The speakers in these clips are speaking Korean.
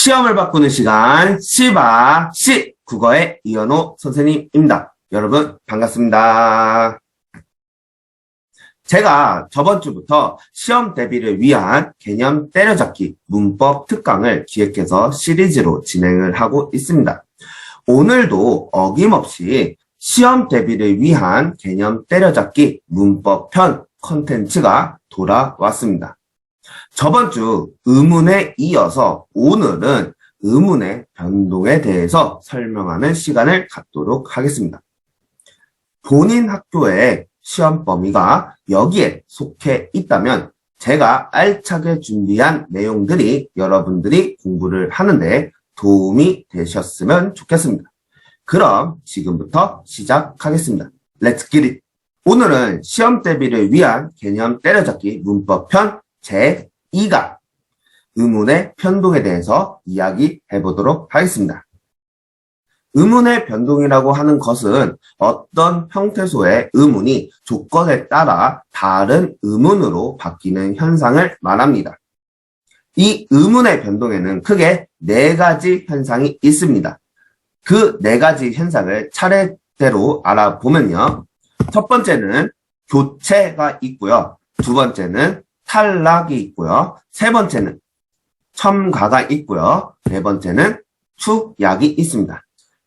시험을 바꾸는 시간 시바시 국어의 이현호 선생님입니다. 여러분 반갑습니다. 제가 저번 주부터 시험 대비를 위한 개념 때려잡기 문법 특강을 기획해서 시리즈로 진행을 하고 있습니다. 오늘도 어김없이 시험 대비를 위한 개념 때려잡기 문법 편 컨텐츠가 돌아왔습니다. 저번 주 의문에 이어서 오늘은 의문의 변동에 대해서 설명하는 시간을 갖도록 하겠습니다. 본인 학교의 시험 범위가 여기에 속해 있다면 제가 알차게 준비한 내용들이 여러분들이 공부를 하는데 도움이 되셨으면 좋겠습니다. 그럼 지금부터 시작하겠습니다. Let's get it! 오늘은 시험 대비를 위한 개념 때려잡기 문법 편 제2강 의문의 변동에 대해서 이야기해 보도록 하겠습니다. 의문의 변동이라고 하는 것은 어떤 형태소의 의문이 조건에 따라 다른 의문으로 바뀌는 현상을 말합니다. 이 의문의 변동에는 크게 4가지 현상이 있습니다. 그 4가지 현상을 차례대로 알아보면요. 첫 번째는 교체가 있고요. 두 번째는 탈락이 있고요. 세 번째는 첨가가 있고요. 네 번째는 축약이 있습니다.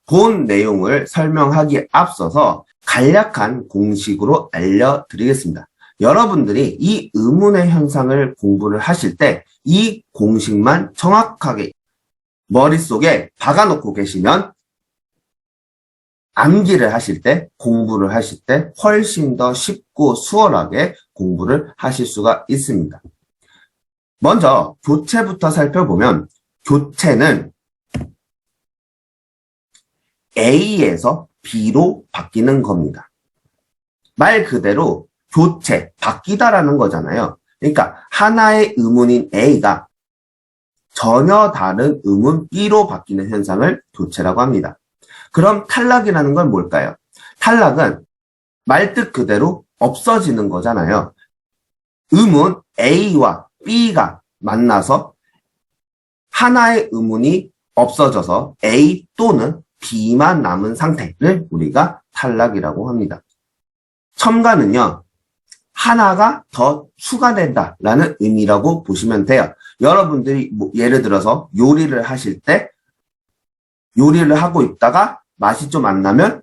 본 내용을 설명하기에 앞서서 간략한 공식으로 알려드리겠습니다. 여러분들이 이 의문의 현상을 공부를 하실 때 이 공식만 정확하게 머릿속에 박아놓고 계시면 암기를 하실 때, 공부를 하실 때 훨씬 더 쉽고 수월하게 공부를 하실 수가 있습니다. 먼저 교체부터 살펴보면 교체는 A에서 B로 바뀌는 겁니다. 말 그대로 교체, 바뀌다라는 거잖아요. 그러니까 하나의 의문인 A가 전혀 다른 의문 B로 바뀌는 현상을 교체라고 합니다. 그럼 탈락이라는 건 뭘까요? 탈락은 말뜻 그대로 없어지는 거잖아요. 의문 A와 B가 만나서 하나의 의문이 없어져서 A 또는 B만 남은 상태를 우리가 탈락이라고 합니다. 첨가는요. 하나가 더 추가된다라는 의미라고 보시면 돼요. 여러분들이 예를 들어서 요리를 하실 때 요리를 하고 있다가 맛이 좀 안 나면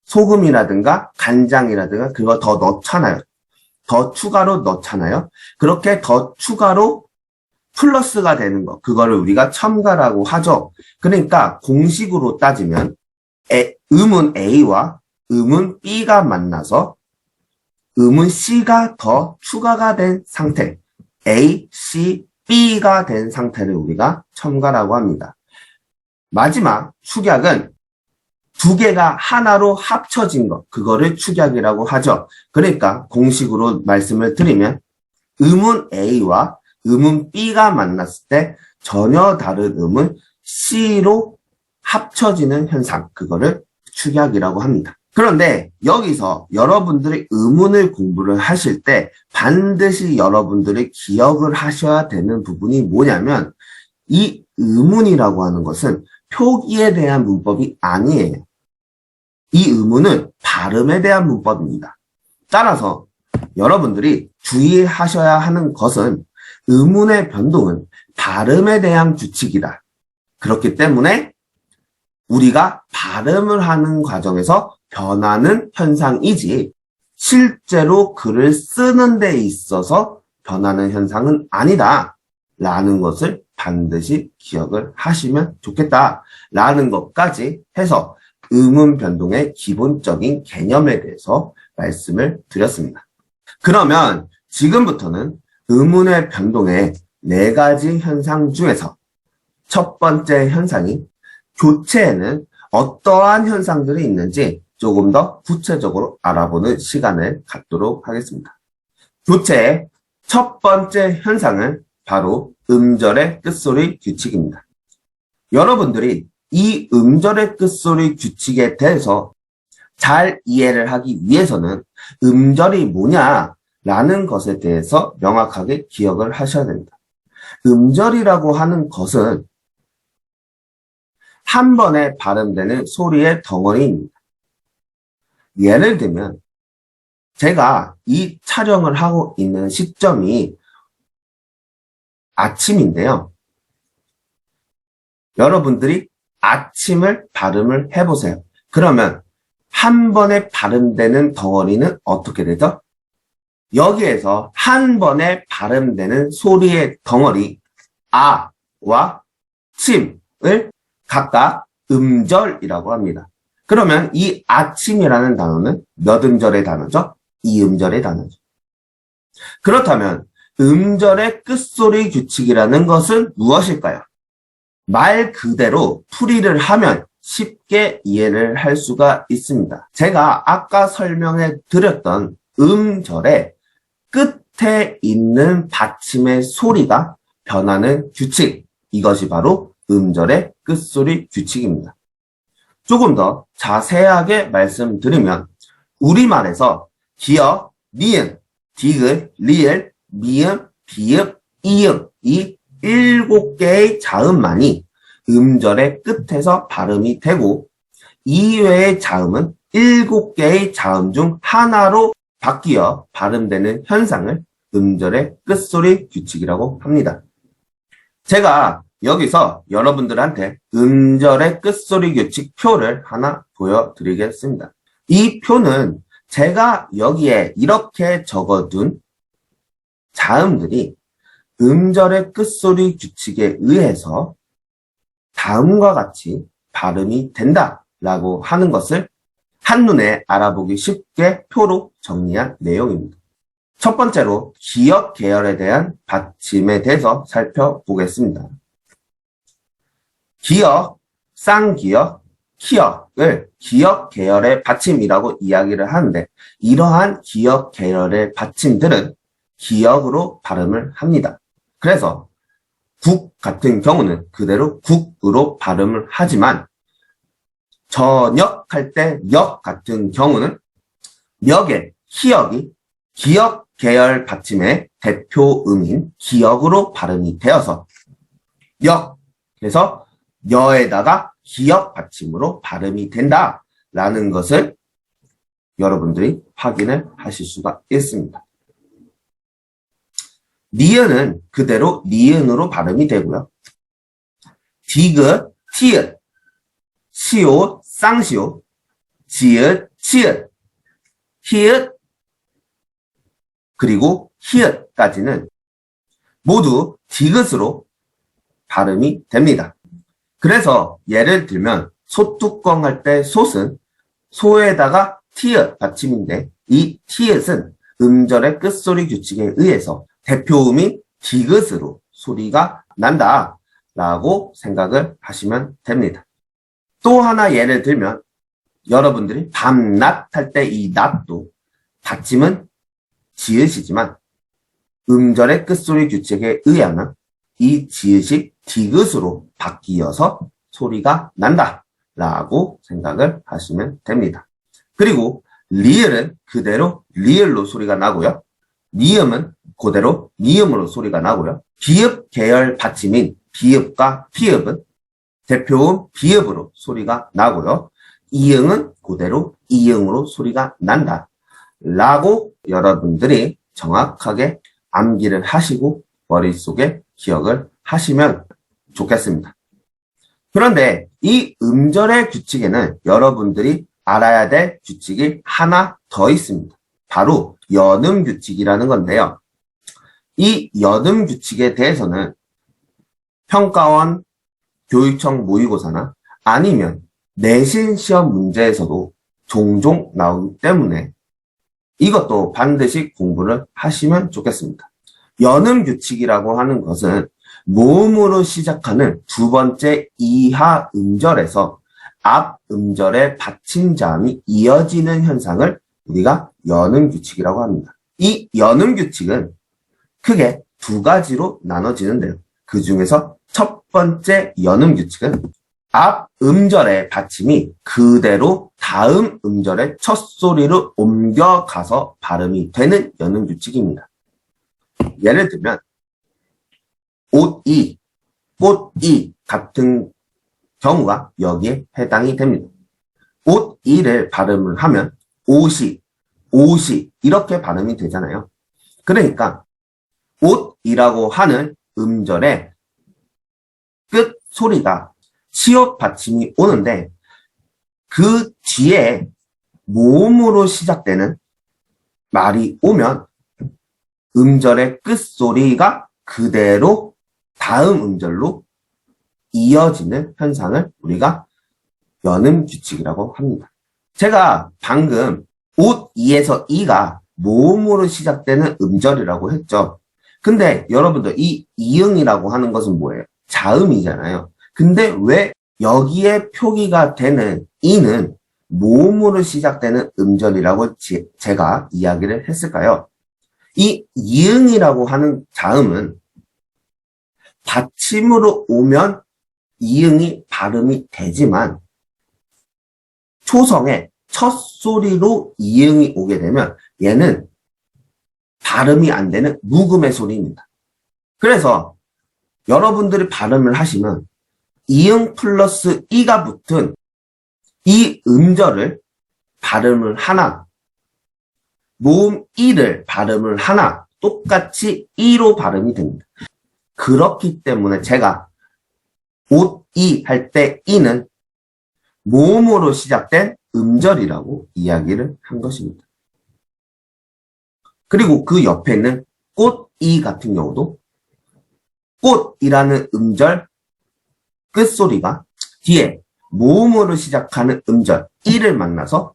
소금이라든가 간장이라든가 그거 더 넣잖아요. 더 추가로 넣잖아요. 그렇게 더 추가로 플러스가 되는 거, 그거를 우리가 첨가라고 하죠. 그러니까 공식으로 따지면 의문 A와 의문 B가 만나서 의문 C가 더 추가가 된 상태, A, C, B가 된 상태를 우리가 첨가라고 합니다. 마지막 축약은 두 개가 하나로 합쳐진 것, 그거를 축약이라고 하죠. 그러니까 공식으로 말씀을 드리면 의문 A와 의문 B가 만났을 때 전혀 다른 의문 C로 합쳐지는 현상, 그거를 축약이라고 합니다. 그런데 여기서 여러분들이 의문을 공부를 하실 때 반드시 여러분들이 기억을 하셔야 되는 부분이 뭐냐면 이 의문이라고 하는 것은 표기에 대한 문법이 아니에요. 이 의문은 발음에 대한 문법입니다. 따라서 여러분들이 주의하셔야 하는 것은 의문의 변동은 발음에 대한 규칙이다. 그렇기 때문에 우리가 발음을 하는 과정에서 변하는 현상이지 실제로 글을 쓰는 데 있어서 변하는 현상은 아니다. 라는 것을 반드시 기억을 하시면 좋겠다라는 것까지 해서 의문 변동의 기본적인 개념에 대해서 말씀을 드렸습니다. 그러면 지금부터는 의문의 변동의 4가지 현상 중에서 첫 번째 현상인 교체에는 어떠한 현상들이 있는지 조금 더 구체적으로 알아보는 시간을 갖도록 하겠습니다. 교체의 첫 번째 현상은 바로 음절의 끝소리 규칙입니다. 여러분들이 이 음절의 끝소리 규칙에 대해서 잘 이해를 하기 위해서는 음절이 뭐냐라는 것에 대해서 명확하게 기억을 하셔야 됩니다. 음절이라고 하는 것은 한 번에 발음되는 소리의 덩어리입니다. 예를 들면 제가 이 촬영을 하고 있는 시점이 아침인데요. 여러분들이 아침을 발음을 해보세요. 그러면 한 번에 발음되는 덩어리는 어떻게 되죠? 여기에서 한 번에 발음되는 소리의 덩어리 아와 침을 각각 음절이라고 합니다. 그러면 이 아침이라는 단어는 몇 음절의 단어죠? 2음절의 단어죠. 그렇다면 음절의 끝소리 규칙이라는 것은 무엇일까요? 말 그대로 풀이를 하면 쉽게 이해를 할 수가 있습니다. 제가 아까 설명해 드렸던 음절의 끝에 있는 받침의 소리가 변하는 규칙, 이것이 바로 음절의 끝소리 규칙입니다. 조금 더 자세하게 말씀드리면 우리말에서 기역, 니은, 디귿, 리을, 미음, 비읍, 이음 이 7개의 자음만이 음절의 끝에서 발음이 되고 이외의 자음은 7개의 자음 중 하나로 바뀌어 발음되는 현상을 음절의 끝소리 규칙이라고 합니다. 제가 여기서 여러분들한테 음절의 끝소리 규칙 표를 하나 보여드리겠습니다. 이 표는 제가 여기에 이렇게 적어둔 자음들이 음절의 끝소리 규칙에 의해서 다음과 같이 발음이 된다라고 하는 것을 한눈에 알아보기 쉽게 표로 정리한 내용입니다. 첫 번째로 기역 계열에 대한 받침에 대해서 살펴보겠습니다. 기역, 쌍기역, 키역을 기역 계열의 받침이라고 이야기를 하는데 이러한 기역 계열의 받침들은 기역으로 발음을 합니다. 그래서 국 같은 경우는 그대로 국으로 발음을 하지만 저녁 할 때 역 같은 경우는 멱의 키역이 기역 계열 받침의 대표음인 기역으로 발음이 되어서 역, 그래서 여에다가 기역 받침으로 발음이 된다라는 것을 여러분들이 확인을 하실 수가 있습니다. 니은은 그대로 니은으로 발음이 되고요. 디귿, 티읕, 시옷, 쌍시옷, 지읒, 치읒, 히읗, 그리고 히읗까지는 모두 디귿으로 발음이 됩니다. 그래서 예를 들면 소뚜껑 할 때 솥은 소에다가 티읕 받침인데 이 티읕은 음절의 끝소리 규칙에 의해서 대표음인 디귿으로 소리가 난다라고 생각을 하시면 됩니다. 또 하나 예를 들면 여러분들이 밤낮 할 때 이 낮도 받침은 지읒이지만 음절의 끝소리 규칙에 의하면 이 지읒이 디귿으로 바뀌어서 소리가 난다라고 생각을 하시면 됩니다. 그리고 리을은 그대로 리을로 소리가 나고요. 미음은 그대로 미음으로 소리가 나고요. 비읍 계열 받침인 비읍과 피읍은 대표음 비읍으로 소리가 나고요. 이응은 그대로 이응으로 소리가 난다 라고 여러분들이 정확하게 암기를 하시고 머릿속에 기억을 하시면 좋겠습니다. 그런데 이 음절의 규칙에는 여러분들이 알아야 될 규칙이 하나 더 있습니다. 바로 연음 규칙이라는 건데요. 이 연음 규칙에 대해서는 평가원, 교육청 모의고사나 아니면 내신 시험 문제에서도 종종 나오기 때문에 이것도 반드시 공부를 하시면 좋겠습니다. 연음 규칙이라고 하는 것은 모음으로 시작하는 두 번째 이하 음절에서 앞 음절의 받침자음이 이어지는 현상을 우리가 연음 규칙이라고 합니다. 이 연음 규칙은 크게 두 가지로 나눠지는데요. 그 중에서 첫 번째 연음 규칙은 앞 음절의 받침이 그대로 다음 음절의 첫 소리로 옮겨가서 발음이 되는 연음 규칙입니다. 예를 들면 옷이, 꽃이 같은 경우가 여기에 해당이 됩니다. 옷이를 발음을 하면 옷이 이렇게 발음이 되잖아요. 그러니까 옷이라고 하는 음절의 끝 소리가 시옷 받침이 오는데 그 뒤에 모음으로 시작되는 말이 오면 음절의 끝소리가 그대로 다음 음절로 이어지는 현상을 우리가 연음규칙이라고 합니다. 제가 방금 옷이에서 이가 모음으로 시작되는 음절이라고 했죠. 근데 여러분들 이 이응이라고 하는 것은 뭐예요? 자음이잖아요. 근데 왜 여기에 표기가 되는 이는 모음으로 시작되는 음절이라고 제가 이야기를 했을까요? 이 이응이라고 하는 자음은 받침으로 오면 이응이 발음이 되지만 초성의 첫 소리로 이응이 오게 되면 얘는 발음이 안 되는 묵음의 소리입니다. 그래서 여러분들이 발음을 하시면 이응 플러스 이가 붙은 이 음절을 발음을 하나, 모음 이를 발음을 하나 똑같이 이로 발음이 됩니다. 그렇기 때문에 제가 옷이 할 때 이는 모음으로 시작된 음절이라고 이야기를 한 것입니다. 그리고 그 옆에 있는 꽃이 같은 경우도 꽃이라는 음절 끝소리가 뒤에 모음으로 시작하는 음절 이를 만나서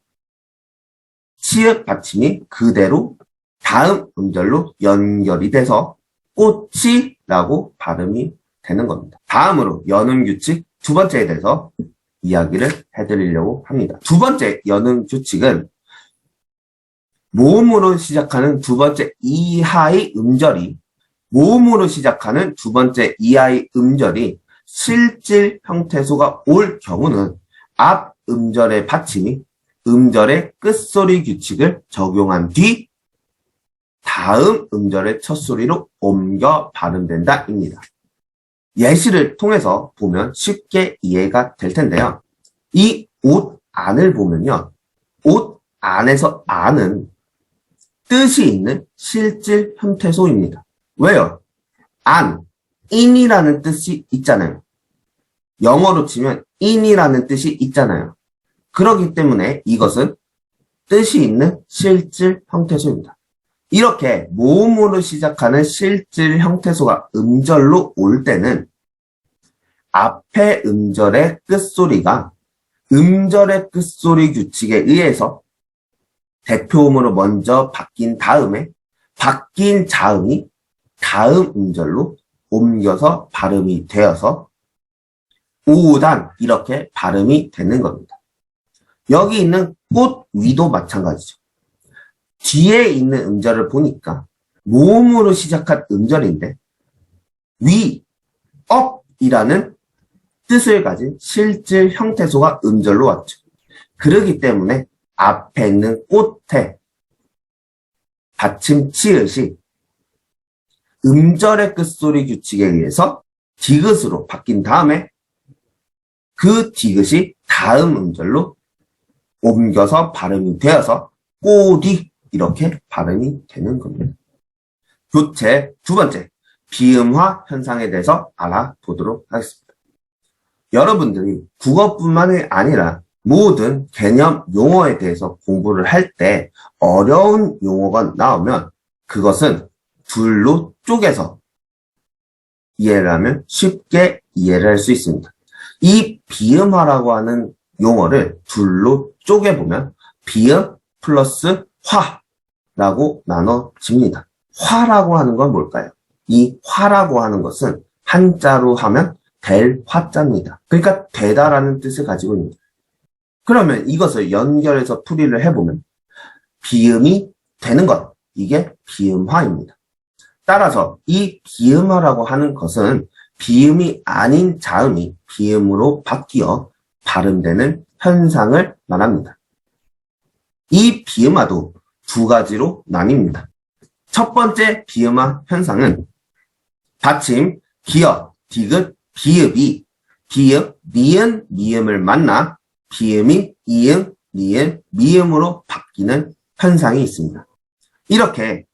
치읓 받침이 그대로 다음 음절로 연결이 돼서 꽃이라고 발음이 되는 겁니다. 다음으로 연음규칙 두 번째에 대해서 이야기를 해드리려고 합니다. 두 번째 연음규칙은 모음으로 시작하는 두 번째 이하의 음절이 모음으로 시작하는 두 번째 이하의 음절이 실질 형태소가 올 경우는 앞 음절의 받침이 음절의 끝소리 규칙을 적용한 뒤 다음 음절의 첫소리로 옮겨 발음된다입니다. 예시를 통해서 보면 쉽게 이해가 될 텐데요. 이 옷 안을 보면요. 옷 안에서 안은 뜻이 있는 실질 형태소입니다. 왜요? 안, in이라는 뜻이 있잖아요. 영어로 치면 in이라는 뜻이 있잖아요. 그렇기 때문에 이것은 뜻이 있는 실질 형태소입니다. 이렇게 모음으로 시작하는 실질 형태소가 음절로 올 때는 앞에 음절의 끝소리가 음절의 끝소리 규칙에 의해서 대표음으로 먼저 바뀐 다음에 바뀐 자음이 다음 음절로 옮겨서 발음이 되어서 오단 이렇게 발음이 되는 겁니다. 여기 있는 꽃 위도 마찬가지죠. 뒤에 있는 음절을 보니까 모음으로 시작한 음절인데 위, 업이라는 뜻을 가진 실질 형태소가 음절로 왔죠. 그렇기 때문에 앞에 있는 꽃에 받침 치읓이 음절의 끝소리 규칙에 의해서 디귿으로 바뀐 다음에 그 디귿이 다음 음절로 옮겨서 발음이 되어서 꼬리 이렇게 발음이 되는 겁니다. 교체 두 번째, 비음화 현상에 대해서 알아보도록 하겠습니다. 여러분들이 국어뿐만이 아니라 모든 개념 용어에 대해서 공부를 할 때 어려운 용어가 나오면 그것은 둘로 쪼개서 이해를 하면 쉽게 이해를 할 수 있습니다. 이 비음화라고 하는 용어를 둘로 쪼개보면 비음 플러스 화라고 나눠집니다. 화라고 하는 건 뭘까요? 이 화라고 하는 것은 한자로 하면 될 화자입니다. 그러니까 되다라는 뜻을 가지고 있습니다. 그러면 이것을 연결해서 풀이를 해보면 비음이 되는 것, 이게 비음화입니다. 따라서 이 비음화라고 하는 것은 비음이 아닌 자음이 비음으로 바뀌어 발음되는 현상을 말합니다. 이 비음화도 두 가지로 나뉩니다. 첫 번째 비음화 현상은 받침 기역, 디귿, 비읍이 비읍, 니은, 미음을 만나 비음이 이응, 니은, 미음으로 바뀌는 현상이 있습니다. 이렇게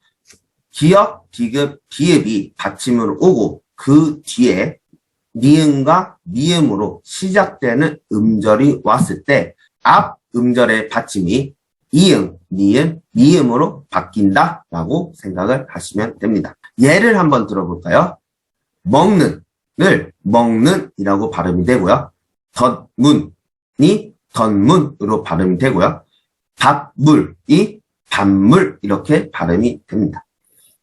기역, 디귿, 비읍이 받침으로 오고 그 뒤에 니은과 미음으로 시작되는 음절이 왔을 때 앞 음절의 받침이 이응, 니은, 미음으로 바뀐다라고 생각을 하시면 됩니다. 예를 한번 들어볼까요? 먹는을 먹는이라고 발음이 되고요. 덧문이 덧문으로 발음이 되고요. 밥물이 밥물 이렇게 발음이 됩니다.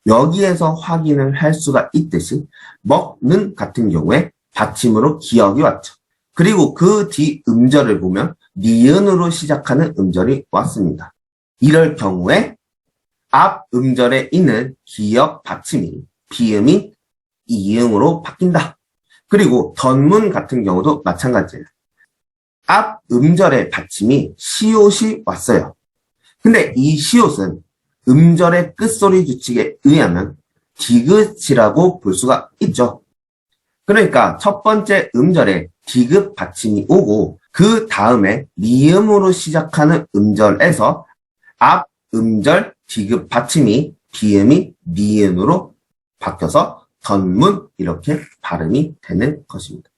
여기에서 확인을 할 수가 있듯이 먹는 같은 경우에 받침으로 기역이 왔죠. 그리고 그 뒤 음절을 보면 니은으로 시작하는 음절이 왔습니다. 이럴 경우에 앞 음절에 있는 기역 받침이 비음이 이응으로 바뀐다. 그리고 덧문 같은 경우도 마찬가지예요. 앞 음절의 받침이 시옷이 왔어요. 근데 이 시옷은 음절의 끝소리 규칙에 의하면 디귿이라고 볼 수가 있죠. 그러니까 첫 번째 음절에 디귿 받침이 오고 그 다음에 미음으로 시작하는 음절에서 앞 음절 디귿 받침이 비음이 니은으로 바뀌어서 덧문 이렇게 발음이 되는 것입니다.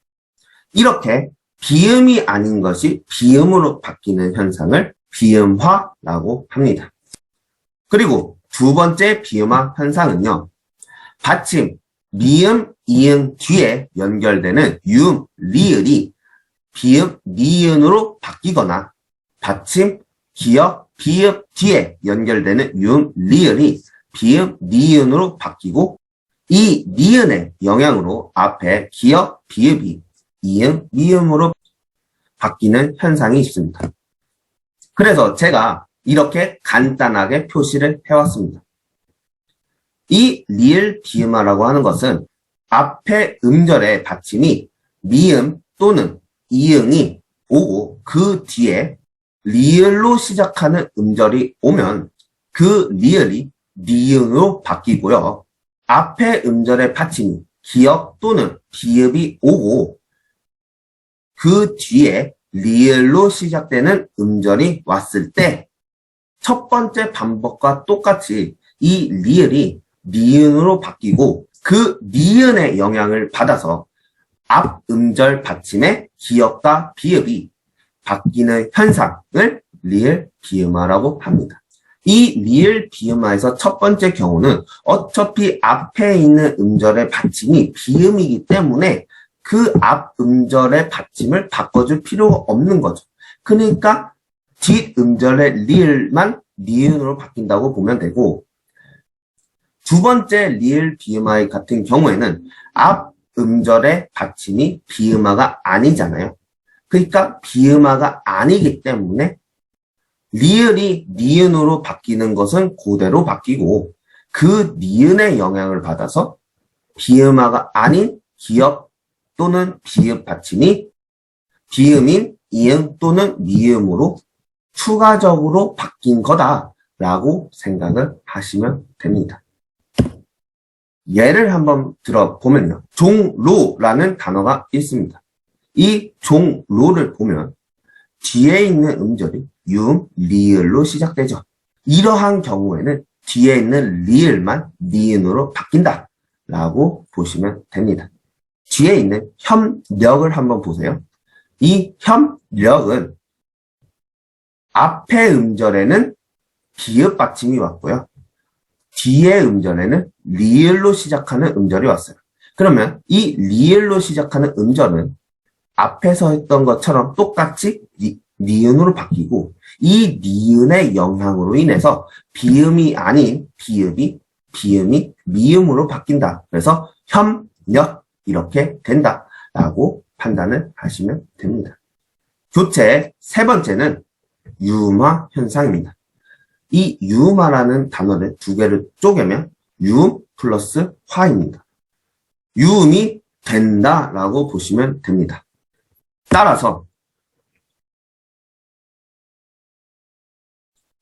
이렇게 비음이 아닌 것이 비음으로 바뀌는 현상을 비음화라고 합니다. 그리고 두 번째 비음화 현상은요. 받침 미음, 이응 뒤에 연결되는 유음, 리을이 비읍, 니은으로 바뀌거나 받침, 기역, 비읍 뒤에 연결되는 유음, 리을이 비읍, 니은으로 바뀌고 이 니은의 영향으로 앞에 기역, 비읍이 이응, 미음으로 바뀌는 현상이 있습니다. 그래서 제가 이렇게 간단하게 표시를 해왔습니다. 이 리을 비음화라고 하는 것은 앞에 음절의 받침이 미음 또는 이응이 오고 그 뒤에 리을로 시작하는 음절이 오면 그 리을이 니응으로 바뀌고요. 앞에 음절의 받침이 기역 또는 비읍이 오고 그 뒤에 리을로 시작되는 음절이 왔을 때 첫 번째 반복과 똑같이 이 리을이 니은으로 바뀌고 그 니은의 영향을 받아서 앞 음절 받침의 기역과 비읍이 바뀌는 현상을 리을 비음화라고 합니다. 이 리을 비음화에서 첫 번째 경우는 어차피 앞에 있는 음절의 받침이 비음이기 때문에 그 앞 음절의 받침을 바꿔줄 필요가 없는 거죠. 그러니까 뒷 음절의 리을만 니은으로 바뀐다고 보면 되고 두 번째 리을 비음화 같은 경우에는 앞 음절의 받침이 비음화가 아니잖아요. 그러니까 비음화가 아니기 때문에 리을이 니은으로 바뀌는 것은 그대로 바뀌고 그 니은의 영향을 받아서 비음화가 아닌 기역 또는 비읍 받침이 비음인 이응 또는 미음으로 추가적으로 바뀐 거다라고 생각을 하시면 됩니다. 예를 한번 들어보면요. 종로라는 단어가 있습니다. 이 종로를 보면 뒤에 있는 음절이 유음, 리을로 시작되죠. 이러한 경우에는 뒤에 있는 리을만 니은으로 바뀐다라고 보시면 됩니다. 뒤에 있는 협력을 한번 보세요. 이 협력은 앞에 음절에는 비읍 받침이 왔고요. 뒤에 음절에는 리을로 시작하는 음절이 왔어요. 그러면 이 리을로 시작하는 음절은 앞에서 했던 것처럼 똑같이 니은으로 바뀌고 이 니은의 영향으로 인해서 비음이 아닌 비읍이 비음이 미음으로 바뀐다. 그래서 협력 이렇게 된다라고 판단을 하시면 됩니다. 교체 세 번째는 유음화 현상입니다. 이 유음화라는 단어를 두 개를 쪼개면 유음 플러스 화입니다. 유음이 된다라고 보시면 됩니다. 따라서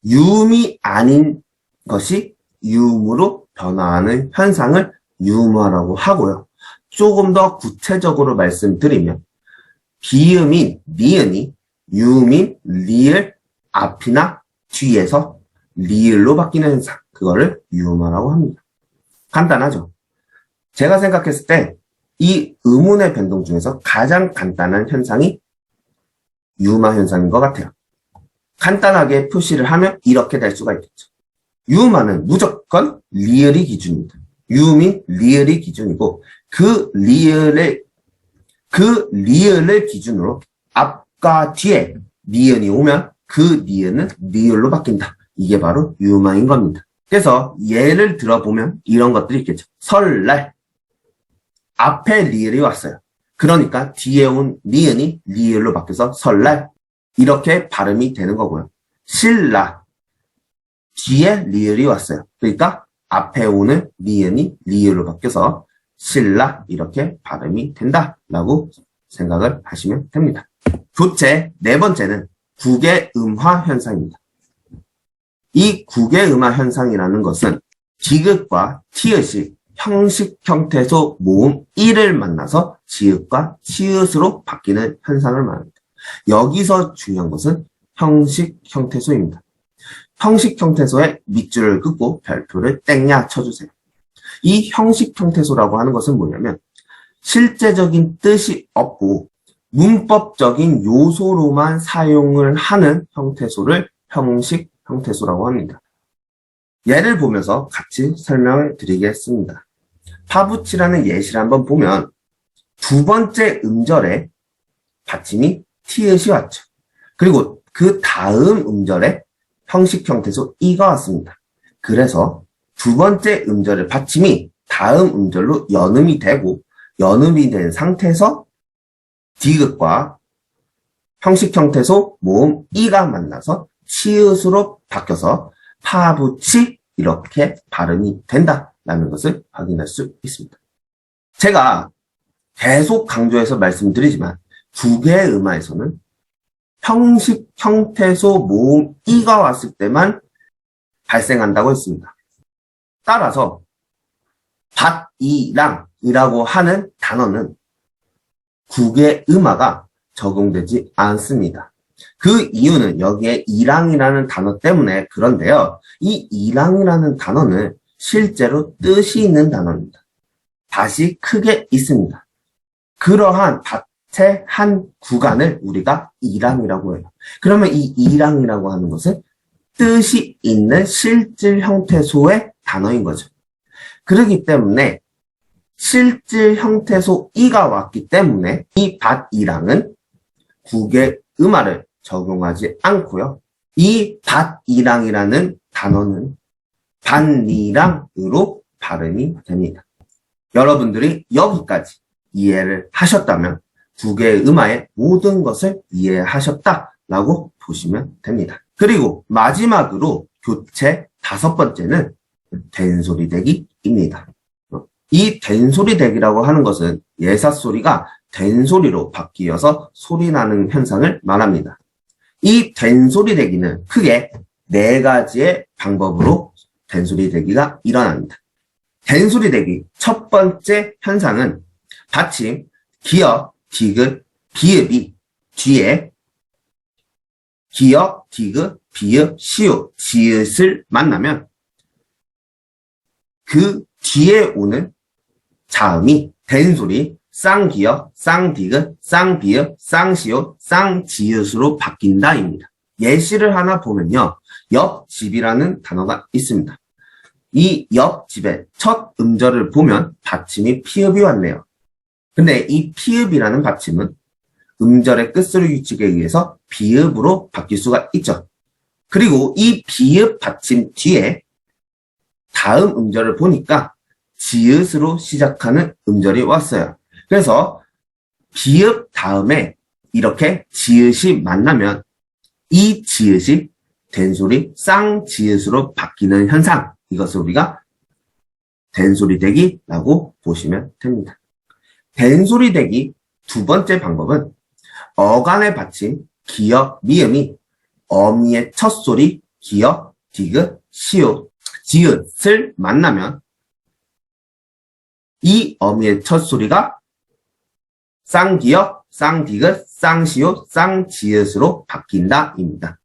유음이 아닌 것이 유음으로 변화하는 현상을 유음화라고 하고요. 조금 더 구체적으로 말씀드리면 비음인 니은이 유음인 리을 앞이나 뒤에서 리을로 바뀌는 현상, 그거를 유음화라고 합니다. 간단하죠? 제가 생각했을 때 이 음운의 변동 중에서 가장 간단한 현상이 유음화 현상인 것 같아요. 간단하게 표시를 하면 이렇게 될 수가 있겠죠. 유음화는 무조건 리을이 기준입니다. 유음인 리을이 기준이고 그 리을을 기준으로 앞과 뒤에 니은이 오면 그 니은은 리을로 바뀐다. 이게 바로 유음화인 겁니다. 그래서 예를 들어보면 이런 것들이 있겠죠. 설날 앞에 리을이 왔어요. 그러니까 뒤에 온 니은이 리을로 바뀌어서 설날 이렇게 발음이 되는 거고요. 신라 뒤에 리을이 왔어요. 그러니까 앞에 오는 니은이 리을로 바뀌어서 신라 이렇게 발음이 된다라고 생각을 하시면 됩니다. 교체 네 번째는 국외음화 현상입니다. 이 국외음화 현상이라는 것은 디귿과 티읕이 형식 형태소 모음 1을 만나서 지읒과 치읒으로 바뀌는 현상을 말합니다. 여기서 중요한 것은 형식 형태소입니다. 형식 형태소에 밑줄을 긋고 별표를 땡냐 쳐주세요. 이 형식 형태소라고 하는 것은 뭐냐면 실제적인 뜻이 없고 문법적인 요소로만 사용을 하는 형태소를 형식 형태소라고 합니다. 예를 보면서 같이 설명을 드리겠습니다. 파붙이라는 예시를 한번 보면 두 번째 음절에 받침이 티읕이 왔죠. 그리고 그 다음 음절에 형식 형태소 이가 왔습니다. 그래서 두 번째 음절의 받침이 다음 음절로 연음이 되고 연음이 된 상태에서 디귿과 형식 형태소 모음 이가 만나서 치읒으로 바뀌어서 파붙이 이렇게 발음이 된다라는 것을 확인할 수 있습니다. 제가 계속 강조해서 말씀드리지만 국외음화에서는 형식 형태소 모음 이가 왔을 때만 발생한다고 했습니다. 따라서 밭이랑이라고 하는 단어는 국외음화가 적용되지 않습니다. 그 이유는 여기에 이랑이라는 단어 때문에 그런데요. 이 이랑이라는 단어는 실제로 뜻이 있는 단어입니다. 밭이 크게 있습니다. 그러한 밭의 한 구간을 우리가 이랑이라고 해요. 그러면 이 이랑이라고 하는 것은 뜻이 있는 실질 형태소의 단어인 거죠. 그렇기 때문에 실질 형태소 이가 왔기 때문에 이 밭이랑은 국외음화를 적용하지 않고요. 이 밭이랑이라는 단어는 반니랑으로 발음이 됩니다. 여러분들이 여기까지 이해를 하셨다면 국외음화의 모든 것을 이해하셨다라고 보시면 됩니다. 그리고 마지막으로 교체 다섯 번째는 된소리대기입니다. 이 된소리대기라고 하는 것은 예사소리가 된소리로 바뀌어서 소리나는 현상을 말합니다. 이 된소리대기는 크게 네 가지의 방법으로 된소리대기가 일어납니다. 된소리대기 첫 번째 현상은 받침, 기역, 디귿, 비읍이 뒤에 기역, 디귿, 비읍, 시옷, 지읒을 만나면 그 뒤에 오는 자음이 된소리, 쌍기역, 쌍디귿, 쌍비읍, 쌍시옷, 쌍지읒으로 바뀐다입니다. 예시를 하나 보면요. 옆집이라는 단어가 있습니다. 이 옆집의 첫 음절을 보면 받침이 피읍이 왔네요. 근데 이 피읍이라는 받침은 음절의 끝소리 규칙에 의해서 비읍으로 바뀔 수가 있죠. 그리고 이 비읍 받침 뒤에 다음 음절을 보니까 지읒으로 시작하는 음절이 왔어요. 그래서 비읍 다음에 이렇게 지읒이 만나면 이 지읒이 된소리 쌍지읒으로 바뀌는 현상, 이것을 우리가 된소리대기라고 보시면 됩니다. 된소리대기 두 번째 방법은 어간의 받침, 기역, 미음이 어미의 첫 소리, 기역, 디귿, 시옷, 지읒을 만나면 이 어미의 첫 소리가 쌍기역, 쌍디귿, 쌍시옷, 쌍지읒으로 바뀐다 입니다.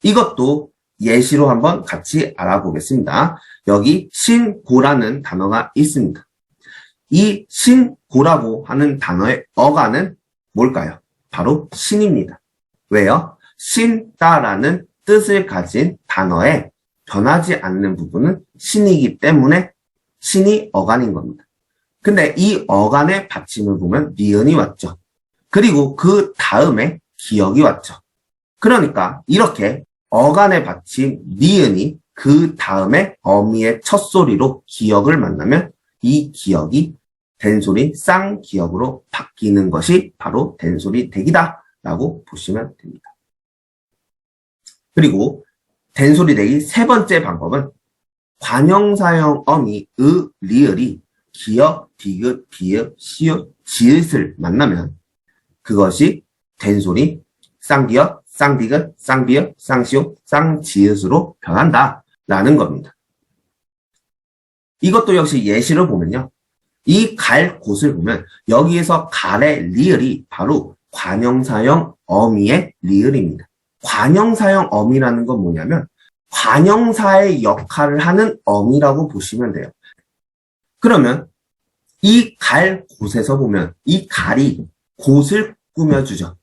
이것도 예시로 한번 같이 알아보겠습니다. 여기 신고라는 단어가 있습니다. 이 신고라고 하는 단어의 어간은 뭘까요? 바로 신입니다. 왜요? 신다라는 뜻을 가진 단어에 변하지 않는 부분은 신이기 때문에 신이 어간인 겁니다. 근데 이 어간의 받침을 보면 니은이 왔죠. 그리고 그 다음에 기역이 왔죠. 그러니까 이렇게 어간의 받침 니은이 그 다음에 어미의 첫 소리로 기역을 만나면 이 기역이 된소리 쌍기역으로 바뀌는 것이 바로 된소리 대기다 라고 보시면 됩니다. 그리고 된소리 대기 세 번째 방법은 관형사형 어미 리을이 기역, 디귿, 비읍, 시옷, 지읒을 만나면 그것이 된소리 쌍기역, 쌍디귿, 쌍비읍, 쌍시옷, 쌍지읒으로 변한다라는 겁니다. 이것도 역시 예시를 보면요. 이 갈 곳을 보면 여기에서 갈의 리을이 바로 관형사형 어미의 리을입니다. 관형사형 어미라는 건 뭐냐면 관형사의 역할을 하는 어미라고 보시면 돼요. 그러면 이 갈 곳에서 보면 이 갈이 곳을 꾸며주죠.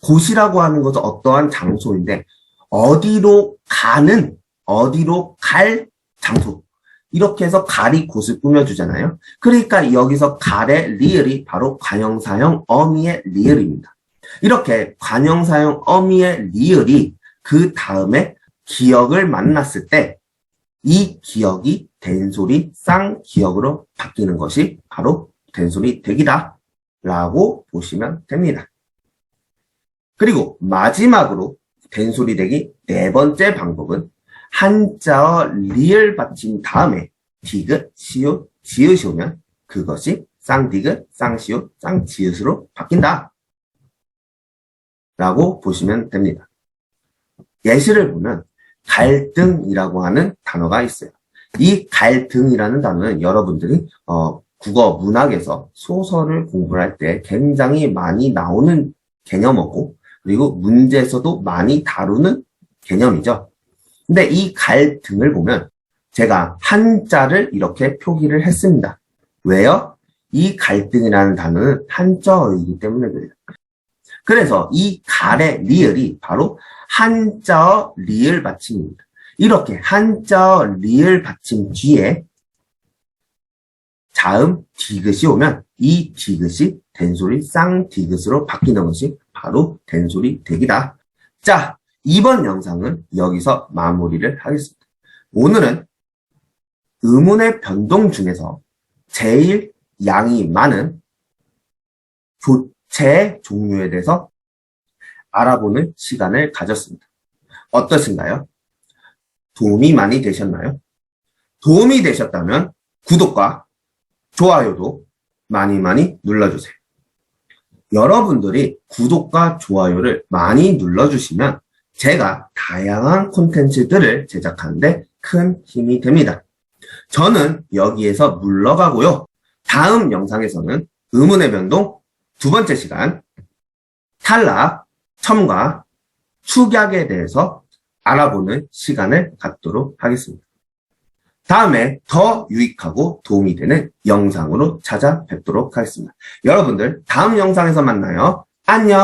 곳이라고 하는 것은 어떠한 장소인데 어디로 가는, 어디로 갈 장소. 이렇게 해서 갈이 곳을 꾸며주잖아요. 그러니까 여기서 갈의 리을이 바로 관형사형 어미의 리을입니다. 이렇게 관형사형 어미의 리을이 그 다음에 기역을 만났을 때 이 기역이 된소리 쌍기역으로 바뀌는 것이 바로 된소리 대기다 라고 보시면 됩니다. 그리고 마지막으로 된소리 대기 네 번째 방법은 한자어 리을 받침 다음에 디귿, 시옷, 지읒이 오면 그것이 쌍디귿, 쌍시옷, 쌍지읒으로 바뀐다 라고 보시면 됩니다. 예시를 보면 갈등이라고 하는 단어가 있어요. 이 갈등이라는 단어는 여러분들이 국어 문학에서 소설을 공부할 때 굉장히 많이 나오는 개념이고 그리고 문제에서도 많이 다루는 개념이죠. 근데 이 갈등을 보면 제가 한자를 이렇게 표기를 했습니다. 왜요? 이 갈등이라는 단어는 한자어이기 때문에 그래요. 그래서 이 갈의 리을이 바로 한자어 리을 받침입니다. 이렇게 한자어 리을 받침 뒤에 자음 디귿이 오면 이 디귿이 된소리 쌍디귿으로 바뀌는 것이 바로 된소리 대기다. 자, 이번 영상은 여기서 마무리를 하겠습니다. 오늘은 의문의 변동 중에서 제일 양이 많은 교체의 종류에 대해서 알아보는 시간을 가졌습니다. 어떠신가요? 도움이 많이 되셨나요? 도움이 되셨다면 구독과 좋아요도 많이 눌러주세요. 여러분들이 구독과 좋아요를 많이 눌러주시면 제가 다양한 콘텐츠들을 제작하는데 큰 힘이 됩니다. 저는 여기에서 물러가고요. 다음 영상에서는 의문의 변동 두 번째 시간 탈락, 첨가, 축약에 대해서 알아보는 시간을 갖도록 하겠습니다. 다음에 더 유익하고 도움이 되는 영상으로 찾아뵙도록 하겠습니다. 여러분들 다음 영상에서 만나요. 안녕.